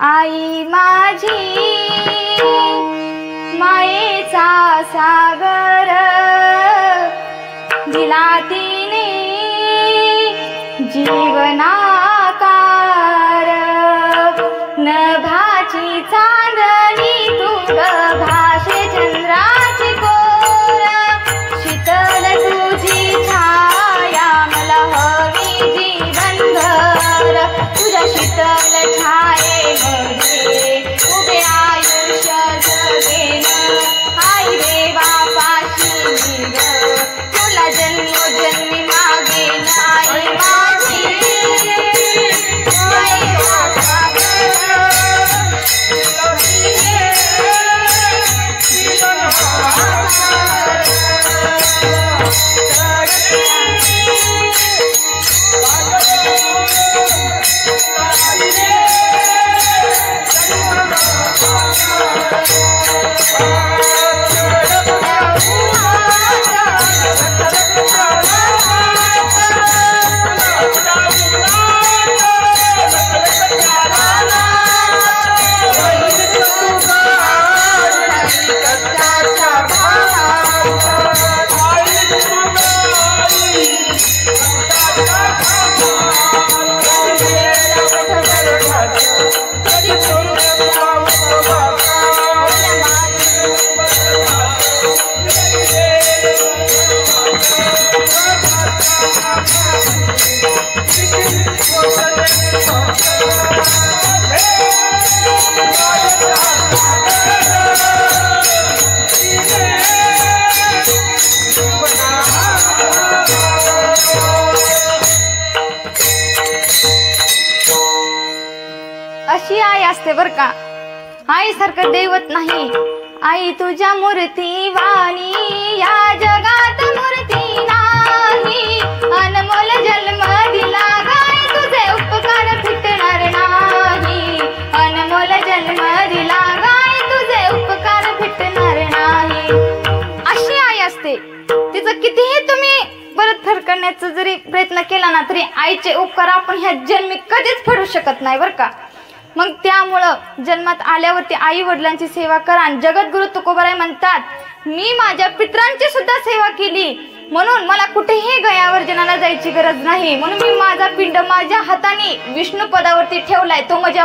आई माझी मायेचा सागर दिला तिने जीवनाकार नभाची चांदणी तू भाषे चंद्राची कोर शीतल तुझी छाया मला हवी जीवनभर तुझ्या शीतल छायेमध्ये उभे आयुष्य जगेन आई देवा पाशी तुला जन्मोजन्मी मागेन आई माझी अशी आई असते बर का. आई सारखं दैवत नाही. आई तुझ्या मूर्ती वाणी या जगात मूर्ती नाही. अनमोल जन्म दिला गाय तुझे उपकार फिटणार नाही. अनमोल जन्म दिला गाय तुझे उपकार फिटणार नाही. अशी आई असते. तिचं कितीही तुम्ही परतफेड करण्याचा जरी प्रयत्न केला ना तरी आईचे उपकार आपण ह्या जन्मी कधीच फेडू शकत नाही बर का. मग त्यामुळं जन्मात आल्यावरती आई वडिलांची सेवा करा. जगद्गुरु तुकोबाराय म्हणतात मी माझ्या पितरांची सुद्धा सेवा केली म्हणून मला कुठेही गयावर्जनाला जायची गरज नाही. म्हणून मी माझा पिंड माझ्या हाताने विष्णू पदावरती ठेवलाय. तो माझ्या